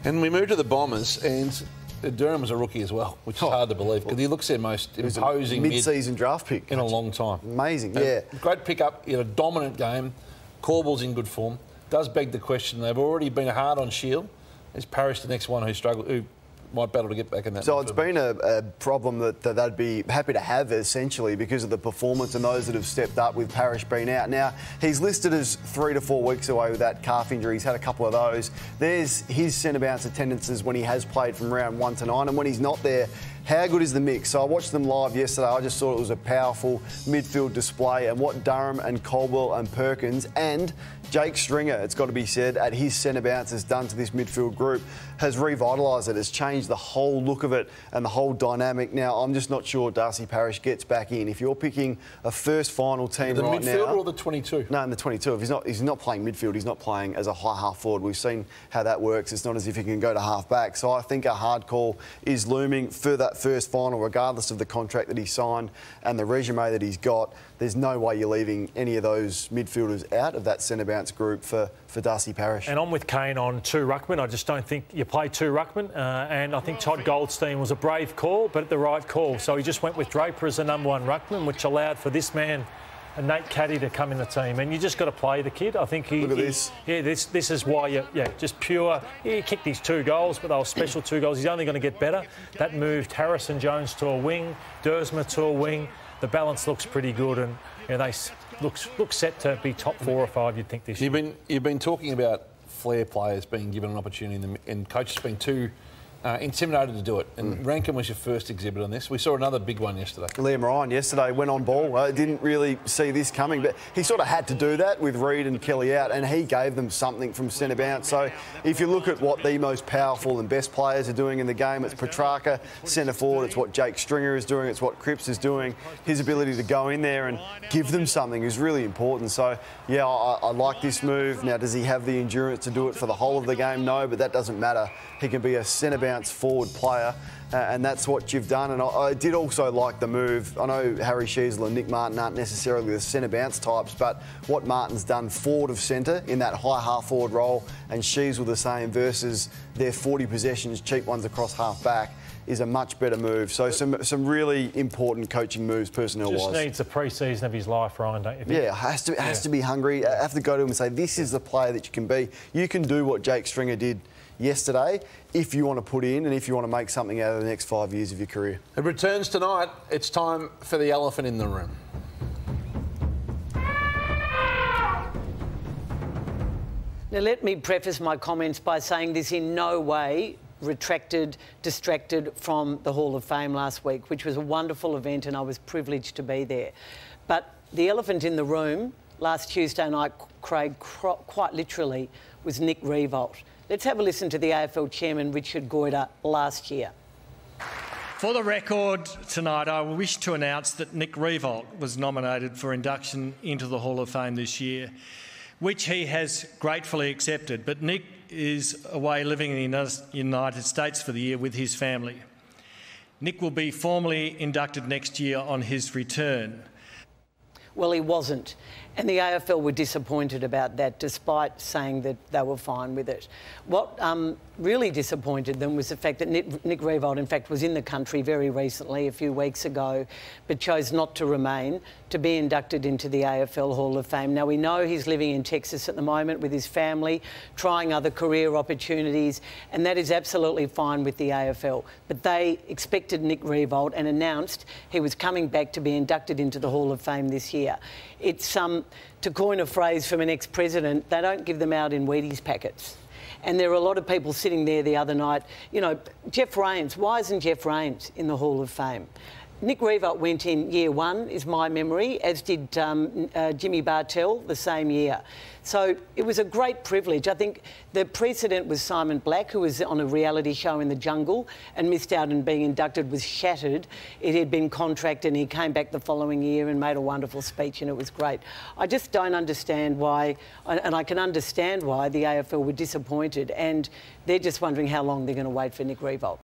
And we moved to the Bombers, and Durham was a rookie as well, which is hard to believe because he looks their most imposing mid-season draft pick in a long time. Amazing, yeah. Great pickup in a dominant game. Caldwell's in good form. Does beg the question, they've already been hard on Shield. Is Parish the next one who might battle to get back in that? So it's been a problem that they'd be happy to have, essentially, because of the performance and those that have stepped up with Parish being out. Now, he's listed as 3 to 4 weeks away with that calf injury. He's had a couple of those. There's his centre bounce attendances when he has played from round 1 to 9, and when he's not there, how good is the mix? So I watched them live yesterday. I just thought it was a powerful midfield display, and what Durham and Caldwell and Perkins and Jake Stringer, it's got to be said, at his centre bounce has done to this midfield group has revitalised it, has changed the whole look of it and the whole dynamic. Now, I'm just not sure Darcy Parish gets back in. If you're picking a first final team right now... The midfield or the 22? No, in the 22. If he's not playing midfield, he's not playing as a high half forward. We've seen how that works. It's not as if he can go to half back. So I think a hard call is looming for that first final, regardless of the contract that he signed and the resume that he's got. There's no way you're leaving any of those midfielders out of that centre bounce group for Darcy Parish. And I'm with Kane on 2 ruckmen. I just don't think you play 2 ruckmen. And I think Todd Goldstein was a brave call, but the right call. So he just went with Draper as the #1 ruckman, which allowed for this man, Nate Caddy, to come in the team. And you just got to play the kid. I think he... Look at this. Yeah, this is why just pure... He kicked these 2 goals, but they were special 2 goals. He's only going to get better. That moved Harrison Jones to a wing, Dersma to a wing. The balance looks pretty good, and they look set to be top 4 or 5, you'd think, this year. You've been talking about flair players being given an opportunity, and coaches being too intimidated to do it. And Rankin was your first exhibit on this. We saw another big one yesterday. Liam Ryan yesterday went on ball. Didn't really see this coming, but he sort of had to do that with Reid and Kelly out, and he gave them something from centre bounce. So if you look at what the most powerful and best players are doing in the game, it's Petrarca, centre forward. It's what Jake Stringer is doing. It's what Cripps is doing. His ability to go in there and give them something is really important. So, yeah, I like this move. Now, does he have the endurance to do it for the whole of the game? No, but that doesn't matter. He can be a centre bounce forward player, and that's what you've done. And I did also like the move. I know Harry Sheasel and Nick Martin aren't necessarily the centre bounce types, but what Martin's done forward of centre in that high half forward role, and Sheasel the same, versus their 40 possessions, cheap ones across half back, is a much better move. So some really important coaching moves personnel-wise. Just needs a pre-season of his life, Ryan, don't you think? Yeah, has to be hungry. Have to go to him and say, this is the player that you can be. You can do what Jake Stringer did yesterday if you want to put in and if you want to make something out of the next 5 years of your career. It returns tonight. It's time for the elephant in the room. Now, let me preface my comments by saying this in no way distracted from the Hall of Fame last week, which was a wonderful event and I was privileged to be there. But the elephant in the room last Tuesday night, Craig, quite literally, was Nick Riewoldt. Let's have a listen to the AFL Chairman, Richard Goyder, last year. For the record tonight, I wish to announce that Nick Riewoldt was nominated for induction into the Hall of Fame this year, which he has gratefully accepted. But Nick is away living in the United States for the year with his family. Nick will be formally inducted next year on his return. Well, he wasn't. And the AFL were disappointed about that, despite saying that they were fine with it. What really disappointed them was the fact that Nick Riewoldt, in fact, was in the country very recently, a few weeks ago, but chose not to remain to be inducted into the AFL Hall of Fame. Now, we know he's living in Texas at the moment with his family, trying other career opportunities, and that is absolutely fine with the AFL. But they expected Nick Riewoldt and announced he was coming back to be inducted into the Hall of Fame this year. It's, to coin a phrase from an ex-president, they don't give them out in Wheaties packets. And there were a lot of people sitting there the other night. You know, Jeff Rains, why isn't Jeff Rains in the Hall of Fame? Nick Riewoldt went in year 1, is my memory, as did Jimmy Bartell the same year. So it was a great privilege. I think the precedent was Simon Black, who was on a reality show in the jungle and missed out on being inducted, was shattered. It had been contracted and he came back the following year and made a wonderful speech, and it was great. I just don't understand why, and I can understand why the AFL were disappointed, and they're just wondering how long they're going to wait for Nick Riewoldt.